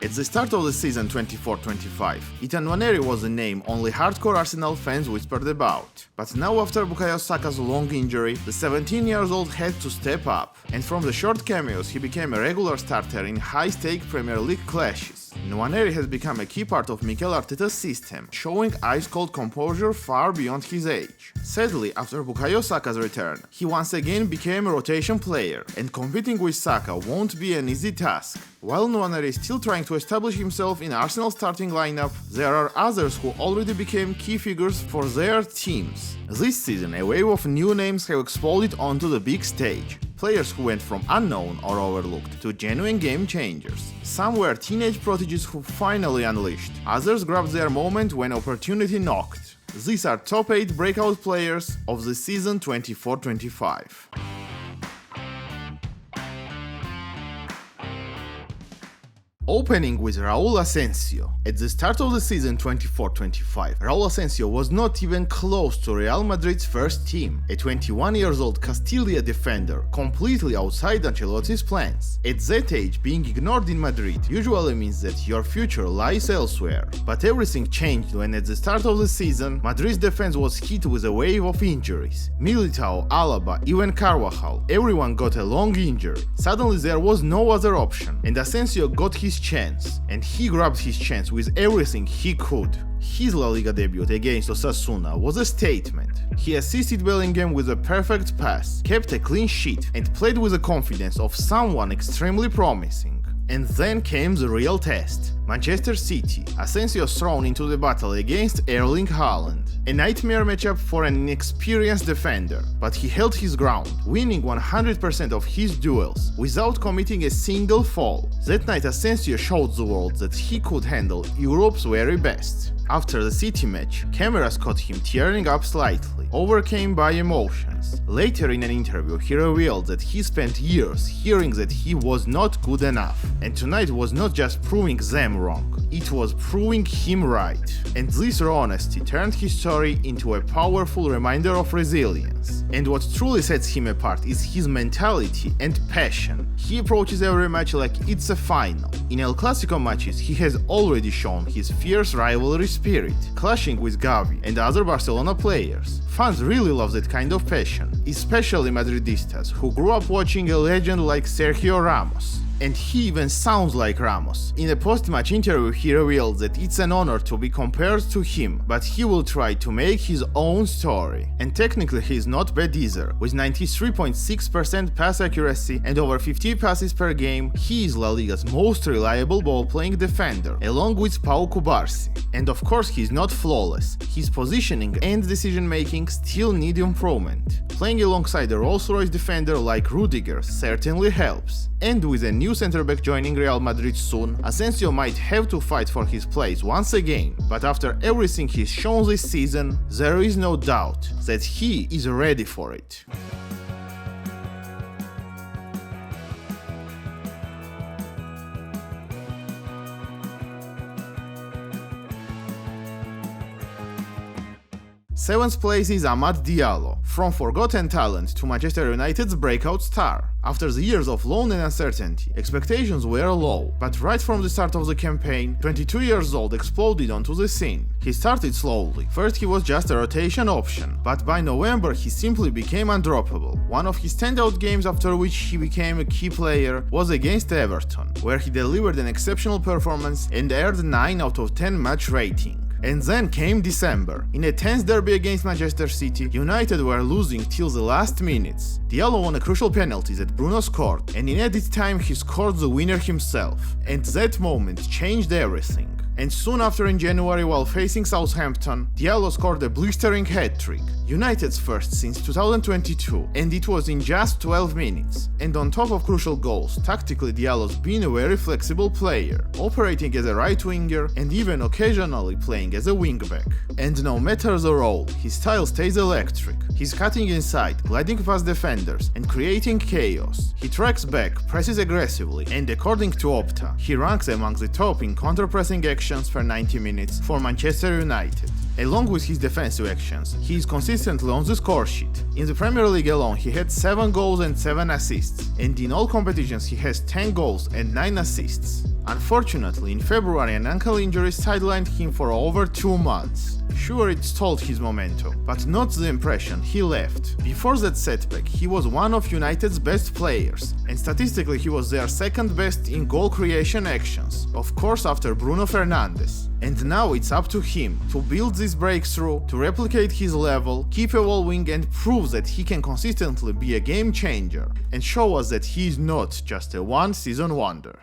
At the start of the season 24-25, Nwaneri was a name only hardcore Arsenal fans whispered about. But now after Bukayo Saka's long injury, the 17-year-old had to step up, and from the short cameos he became a regular starter in high-stake Premier League clashes. Nwaneri has become a key part of Mikel Arteta's system, showing ice-cold composure far beyond his age. Sadly, after Bukayo Saka's return, he once again became a rotation player, and competing with Saka won't be an easy task. While Nwaneri is still trying to establish himself in Arsenal's starting lineup, there are others who already became key figures for their teams. This season, a wave of new names have exploded onto the big stage. Players who went from unknown or overlooked to genuine game changers. Some were teenage prodigies who finally unleashed. Others grabbed their moment when opportunity knocked. These are top 8 breakout players of the season 24-25. Opening with Raul Asensio. At the start of the season 24-25, Raul Asensio was not even close to Real Madrid's first team, a 21-year-old Castilla defender, completely outside Ancelotti's plans. At that age, being ignored in Madrid usually means that your future lies elsewhere. But everything changed when at the start of the season, Madrid's defense was hit with a wave of injuries. Militao, Alaba, even Carvajal, everyone got a long injury. Suddenly there was no other option, and Asensio got his chance, and he grabbed his chance with everything he could. His La Liga debut against Osasuna was a statement. He assisted Bellingham with a perfect pass, kept a clean sheet, and played with the confidence of someone extremely promising. And then came the real test. Manchester City, Asensio thrown into the battle against Erling Haaland. A nightmare matchup for an inexperienced defender, but he held his ground, winning 100% of his duels, without committing a single foul. That night Asensio showed the world that he could handle Europe's very best. After the City match, cameras caught him tearing up slightly, overcome by emotions. Later in an interview, he revealed that he spent years hearing that he was not good enough, and tonight was not just proving them wrong, it was proving him right. And this raw honesty turned his story into a powerful reminder of resilience. And what truly sets him apart is his mentality and passion. He approaches every match like it's a final. In El Clasico matches, he has already shown his fierce rivalry spirit, clashing with Gavi and other Barcelona players. Fans really love that kind of passion, especially Madridistas who grew up watching a legend like Sergio Ramos. And he even sounds like Ramos. In a post-match interview he revealed that it's an honor to be compared to him, but he will try to make his own story. And technically he's not bad either. With 93.6% pass accuracy and over 50 passes per game, he is La Liga's most reliable ball-playing defender, along with Pau Cubarsí. And of course he's not flawless. His positioning and decision-making still need improvement. Playing alongside a Rolls-Royce defender like Rudiger certainly helps. And with a new centre-back joining Real Madrid soon, Asensio might have to fight for his place once again, but after everything he's shown this season, there is no doubt that he is ready for it. Seventh place is Amad Diallo, from forgotten talent to Manchester United's breakout star. After the years of loan and uncertainty, expectations were low, but right from the start of the campaign, 22 years old exploded onto the scene. He started slowly. First he was just a rotation option, but by November he simply became undroppable. One of his standout games after which he became a key player was against Everton, where he delivered an exceptional performance and earned 9 out of 10 match rating. And then came December. In a tense derby against Manchester City, United were losing till the last minutes. Diallo won a crucial penalty that Bruno scored, and in added time he scored the winner himself. And that moment changed everything. And soon after in January, while facing Southampton, Diallo scored a blistering hat-trick, United's first since 2022, and it was in just 12 minutes. And on top of crucial goals, tactically Diallo's been a very flexible player, operating as a right winger and even occasionally playing as a wingback. And no matter the role, his style stays electric. He's cutting inside, gliding past defenders, and creating chaos. He tracks back, presses aggressively, and according to Opta, he ranks among the top in counter-pressing actions per 90 minutes for Manchester United. Along with his defensive actions, he is consistently on the score sheet. In the Premier League alone, he had 7 goals and 7 assists, and in all competitions he has 10 goals and 9 assists. Unfortunately, in February an ankle injury sidelined him for over 2 months. Sure, it stalled his momentum, but not the impression he left. Before that setback, he was one of United's best players, and statistically he was their second best in goal creation actions, of course after Bruno Fernandes. And now it's up to him to build this breakthrough, to replicate his level, keep evolving and prove that he can consistently be a game changer, and show us that he is not just a one-season wonder.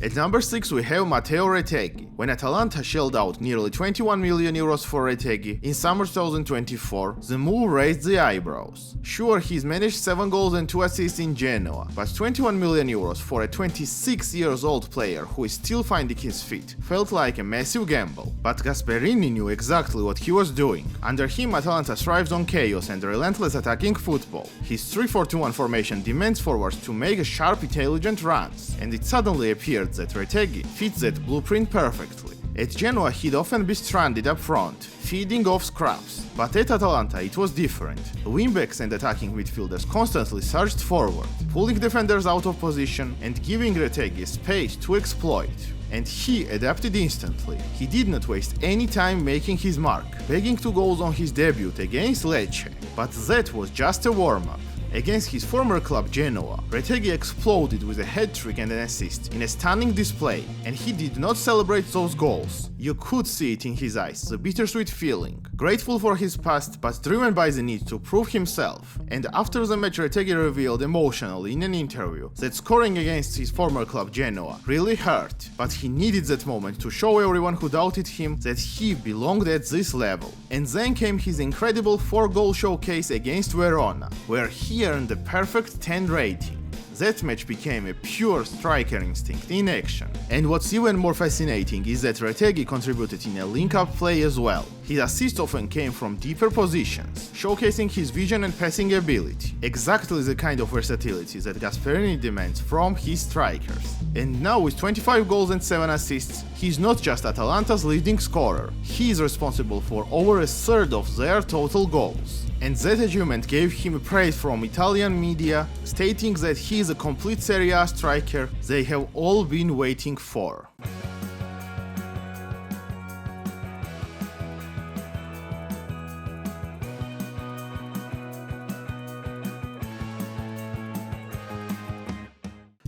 At number 6 we have Mateo Retegui. When Atalanta shelled out nearly 21 million euros for Retegui in summer 2024, the move raised the eyebrows. Sure, he's managed 7 goals and 2 assists in Genoa, but 21 million euros for a 26 years old player who is still finding his feet felt like a massive gamble. But Gasperini knew exactly what he was doing. Under him, Atalanta thrives on chaos and relentless attacking football. His 3-4-2-1 formation demands forwards to make sharp, intelligent runs, and it suddenly appeared that Retegui fits that blueprint perfectly. At Genoa he'd often be stranded up front, feeding off scraps, but at Atalanta it was different. Wingbacks and attacking midfielders constantly surged forward, pulling defenders out of position and giving Retegui space to exploit. And he adapted instantly. He did not waste any time making his mark, bagging 2 goals on his debut against Lecce. But that was just a warm-up. Against his former club Genoa, Retegui exploded with a hat-trick and an assist in a stunning display, and he did not celebrate those goals. You could see it in his eyes, the bittersweet feeling. Grateful for his past, but driven by the need to prove himself. And after the match, Retegui revealed emotionally in an interview that scoring against his former club Genoa really hurt, but he needed that moment to show everyone who doubted him that he belonged at this level. And then came his incredible 4-goal showcase against Verona, where he earned the perfect 10 rating. That match became a pure striker instinct in action. And what's even more fascinating is that Retegui contributed in a link-up play as well. His assists often came from deeper positions, showcasing his vision and passing ability, exactly the kind of versatility that Gasperini demands from his strikers. And now with 25 goals and 7 assists, he's not just Atalanta's leading scorer, he is responsible for over a third of their total goals. And that achievement gave him praise from Italian media, stating that he is a complete Serie A striker they have all been waiting for.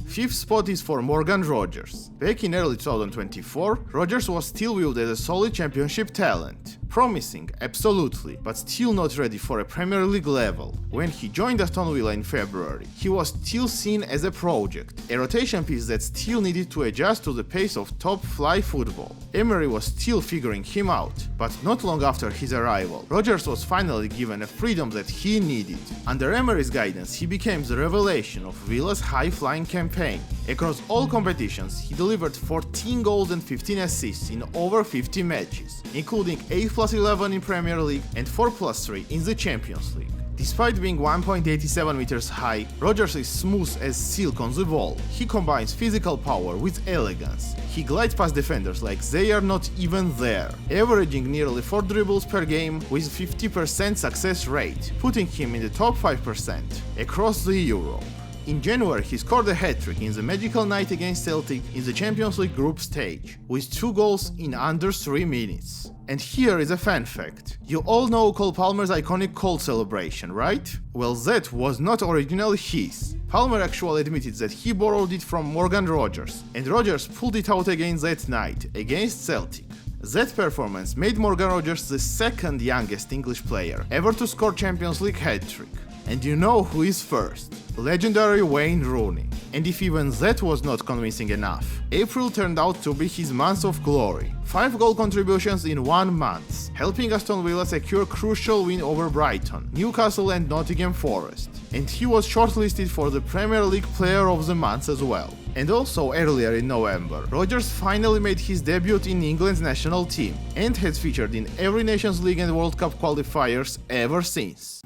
Fifth spot is for Morgan Rogers. Back in early 2024, Rogers was still viewed as a solid championship talent. Promising, absolutely, but still not ready for a Premier League level. When he joined Aston Villa in February, he was still seen as a project, a rotation piece that still needed to adjust to the pace of top-flight football. Emery was still figuring him out, but not long after his arrival, Rogers was finally given a freedom that he needed. Under Emery's guidance, he became the revelation of Villa's high-flying campaign. Across all competitions, he delivered 14 goals and 15 assists in over 50 matches, including 8+11 in Premier League and 4+3 in the Champions League. Despite being 1.87 meters high, Rogers is smooth as silk on the ball. He combines physical power with elegance. He glides past defenders like they are not even there, averaging nearly 4 dribbles per game with 50% success rate, putting him in the top 5% across the Europe. In January, he scored a hat-trick in the magical night against Celtic in the Champions League group stage, with 2 goals in under 3 minutes. And here is a fan fact. You all know Cole Palmer's iconic Cole celebration, right? Well, that was not originally his. Palmer actually admitted that he borrowed it from Morgan Rogers, and Rogers pulled it out again that night, against Celtic. That performance made Morgan Rogers the second youngest English player ever to score Champions League hat-trick. And you know who is first? Legendary Wayne Rooney. And if even that was not convincing enough, April turned out to be his month of glory. 5 goal contributions in 1 month, helping Aston Villa secure crucial win over Brighton, Newcastle and Nottingham Forest. And he was shortlisted for the Premier League Player of the Month as well. And also earlier in November, Rogers finally made his debut in England's national team and has featured in every Nations League and World Cup qualifiers ever since.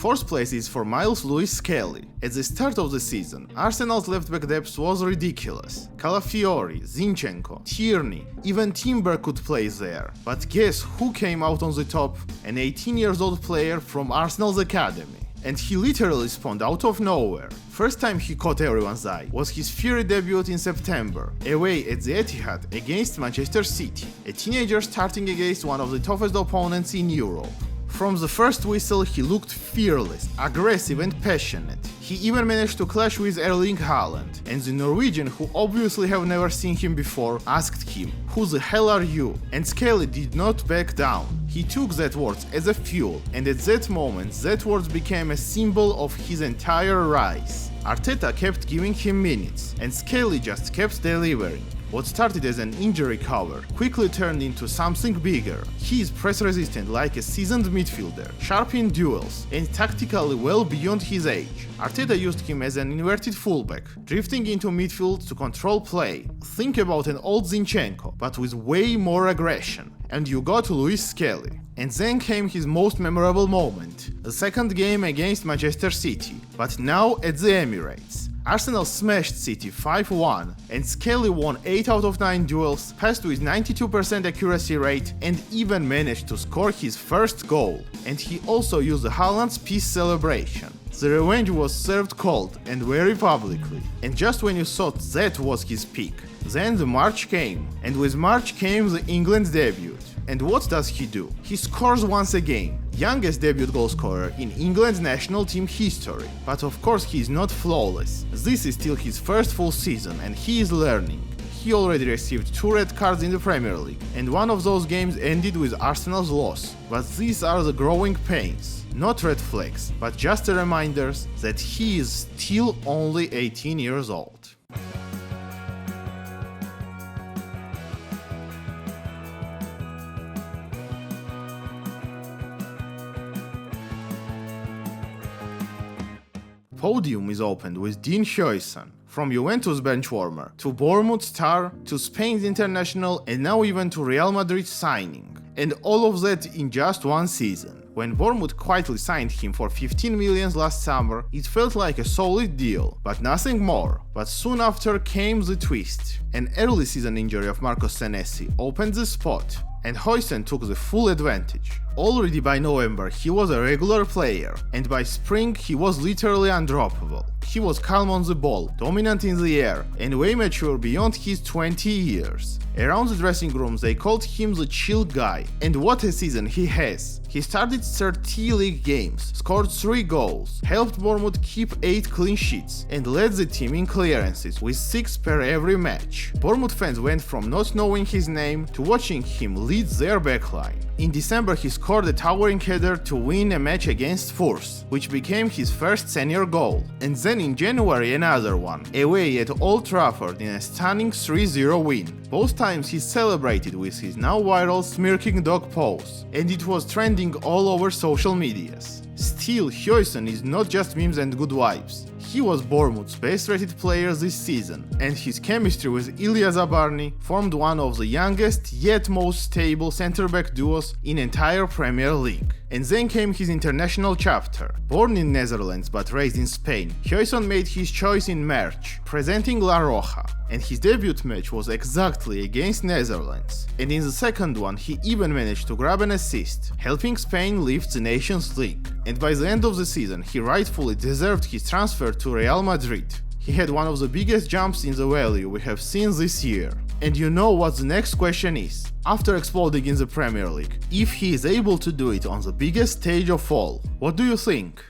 fourth place is for Myles Skelly. At the start of the season, Arsenal's left-back depth was ridiculous. Calafiori, Zinchenko, Tierney, even Timber could play there. But guess who came out on the top? An 18-year-old player from Arsenal's academy. And he literally spawned out of nowhere. First time he caught everyone's eye was his Fury debut in September, away at the Etihad against Manchester City, a teenager starting against one of the toughest opponents in Europe. From the first whistle he looked fearless, aggressive and passionate. He even managed to clash with Erling Haaland, and the Norwegian, who obviously have never seen him before, asked him, "Who the hell are you?" And Skelly did not back down. He took that words as a fuel, and at that moment that words became a symbol of his entire rise. Arteta kept giving him minutes, and Skelly just kept delivering. What started as an injury cover quickly turned into something bigger. He is press resistant like a seasoned midfielder, sharp in duels, and tactically well beyond his age. Arteta used him as an inverted fullback, drifting into midfield to control play. Think about an old Zinchenko, but with way more aggression. And you got Skelly. And then came his most memorable moment, the second game against Manchester City, but now at the Emirates. Arsenal smashed City 5-1, and Skelly won 8 out of 9 duels, passed with 92% accuracy rate, and even managed to score his first goal. And he also used Haaland's peace celebration. The revenge was served cold and very publicly. And just when you thought that was his peak, then the March came, and with March came the England debut. And what does he do? He scores once again, youngest debut goalscorer in England's national team history. But of course he is not flawless. This is still his first full season and he is learning. He already received 2 red cards in the Premier League, and one of those games ended with Arsenal's loss. But these are the growing pains, not red flags, but just reminders that he is still only 18 years old. Podium is opened with Huijsen, from Juventus benchwarmer to Bournemouth star to Spain's international and now even to Real Madrid signing. And all of that in just one season. When Bournemouth quietly signed him for 15 million last summer, it felt like a solid deal, but nothing more. But soon after came the twist. An early season injury of Marcos Senesi opened the spot, and Huijsen took the full advantage. Already by November he was a regular player, and by spring he was literally undroppable. He was calm on the ball, dominant in the air, and way mature beyond his 20 years. Around the dressing room they called him the chill guy, and what a season he has. He started 30 league games, scored 3 goals, helped Bournemouth keep 8 clean sheets, and led the team in clearances with 6 per every match. Bournemouth fans went from not knowing his name to watching him lead their backline. In December he scored a towering header to win a match against Force, which became his first senior goal. And then in January another one, away at Old Trafford in a stunning 3-0 win. Both times he celebrated with his now viral smirking dog pose, and it was trending all over social medias. Still, Huijsen is not just memes and good vibes. He was Bournemouth's best rated player this season, and his chemistry with Ilya Zabarny formed one of the youngest yet most stable centre-back duos in entire Premier League. And then came his international chapter. Born in Netherlands but raised in Spain, Huijsen made his choice in March, presenting La Roja, and his debut match was exactly against Netherlands. And in the second one he even managed to grab an assist, helping Spain lift the Nations League. And by the end of the season he rightfully deserved his transfer to Real Madrid. He had one of the biggest jumps in the value we have seen this year. And you know what the next question is? After exploding in the Premier League, if he is able to do it on the biggest stage of all, what do you think?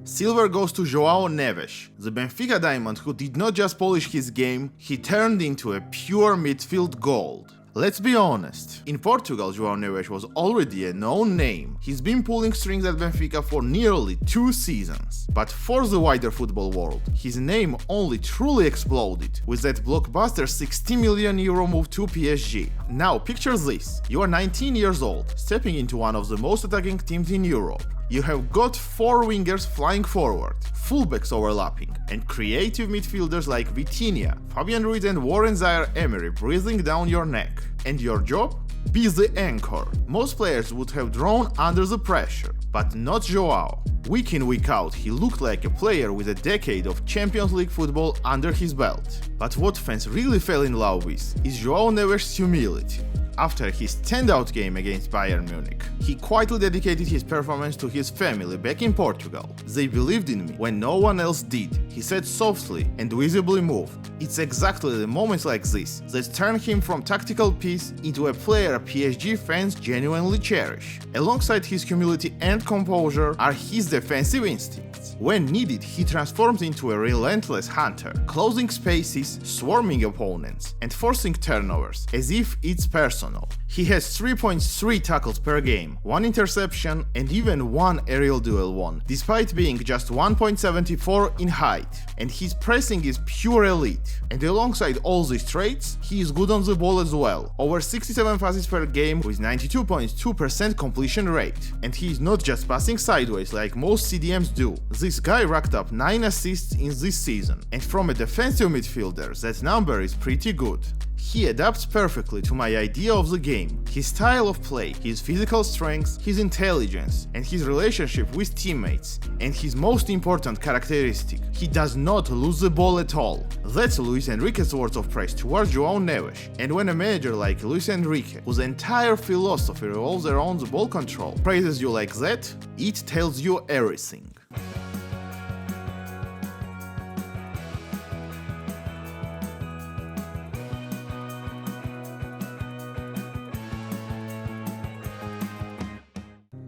Silver goes to Joao Neves, the Benfica diamond who did not just polish his game, he turned into a pure midfield gold. Let's be honest, in Portugal Joao Neves was already a known name. He's been pulling strings at Benfica for nearly 2 seasons. But for the wider football world, his name only truly exploded with that blockbuster 60 million euro move to PSG. Now picture this, you are 19 years old, stepping into one of the most attacking teams in Europe. You have got 4 wingers flying forward, fullbacks overlapping, and creative midfielders like Vitinha, Fabian Ruiz and Warren Zaire-Emery breathing down your neck. And your job? Be the anchor. Most players would have drawn under the pressure, but not Joao. Week in, week out, he looked like a player with a decade of Champions League football under his belt. But what fans really fell in love with is Joao Neves' humility. After his standout game against Bayern Munich, he quietly dedicated his performance to his family back in Portugal. They believed in me when no one else did, he said softly and visibly moved. It's exactly the moments like this that turn him from tactical piece into a player PSG fans genuinely cherish. Alongside his humility and composure are his defensive instincts. When needed, he transforms into a relentless hunter, closing spaces, swarming opponents, and forcing turnovers, as if it's personal. He has 3.3 tackles per game, 1 interception, and even 1 aerial duel won, despite being just 1.74 in height. And his pressing is pure elite. And alongside all these traits, he is good on the ball as well, over 67 passes per game with 92.2% completion rate. And he is not just passing sideways like most CDMs do. This guy racked up 9 assists in this season, and from a defensive midfielder, that number is pretty good. He adapts perfectly to my idea of the game, his style of play, his physical strength, his intelligence, and his relationship with teammates. And his most important characteristic, he does not lose the ball at all. That's Luis Enrique's words of praise towards Joao Neves. And when a manager like Luis Enrique, whose entire philosophy revolves around the ball control, praises you like that, it tells you everything.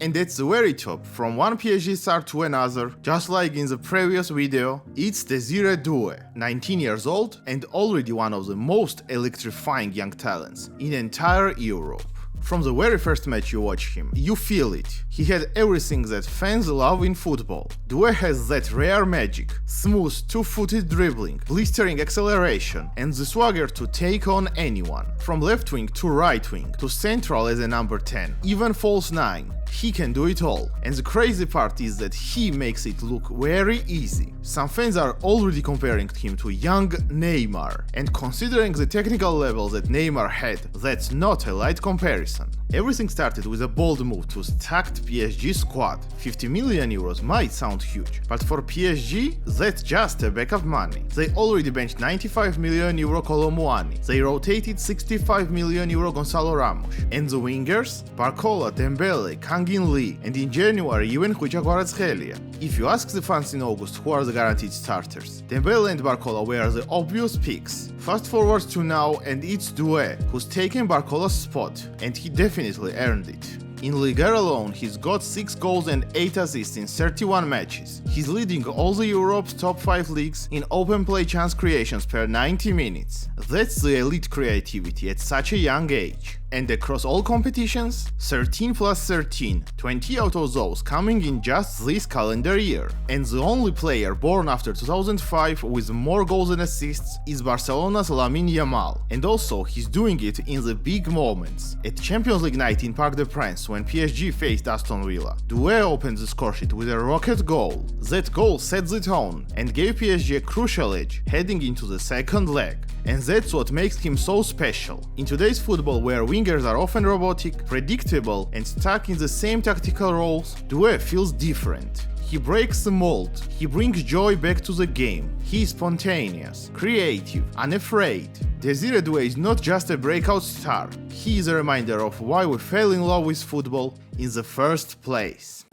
And that's the very top, from one PSG star to another, just like in the previous video, it's Desire Doue, 19 years old and already one of the most electrifying young talents in entire Europe. From the very first match you watch him, you feel it. He had everything that fans love in football. Doue has that rare magic, smooth two-footed dribbling, blistering acceleration, and the swagger to take on anyone. From left wing to right wing, to central as a number 10, even false 9. He can do it all, and the crazy part is that he makes it look very easy. Some fans are already comparing him to young Neymar, and considering the technical level that Neymar had, that's not a light comparison. Everything started with a bold move to stacked PSG squad. 50 million euros might sound huge, but for PSG, that's just a backup money. They already benched 95 million euro Kolo Muani, they rotated 65 million euro Gonzalo Ramos, and the wingers? Barcola, Dembele, Kangin Lee, and in January even Huijsen. If you ask the fans in August who are the guaranteed starters, Dembele and Barcola were the obvious picks. Fast forward to now and it's Doue, who's taken Barcola's spot, and he definitely earned it. In Liga alone, he's got 6 goals and 8 assists in 31 matches. He's leading all the Europe's top 5 leagues in open play chance creations per 90 minutes. That's the elite creativity at such a young age. And across all competitions, 13 plus 13, 20 out of those coming in just this calendar year. And the only player born after 2005 with more goals and assists is Barcelona's Lamine Yamal. And also, he's doing it in the big moments. At Champions League night in Parc des Princes when PSG faced Aston Villa, Doue opened the scoresheet with a rocket goal. That goal set the tone and gave PSG a crucial edge heading into the second leg. And that's what makes him so special. In today's football, where wingers are often robotic, predictable, and stuck in the same tactical roles, Doue feels different. He breaks the mold, he brings joy back to the game, he is spontaneous, creative, unafraid. Desire Doue is not just a breakout star, he is a reminder of why we fell in love with football in the first place.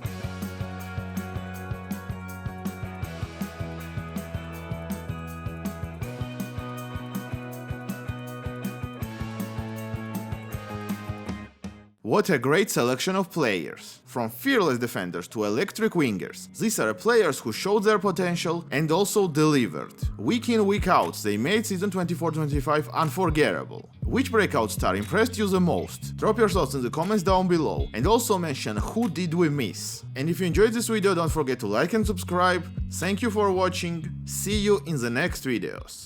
What a great selection of players! From fearless defenders to electric wingers, these are players who showed their potential and also delivered. Week in, week out, they made season 24-25 unforgettable. Which breakout star impressed you the most? Drop your thoughts in the comments down below, and also mention who did we miss. And if you enjoyed this video, don't forget to like and subscribe. Thank you for watching, see you in the next videos.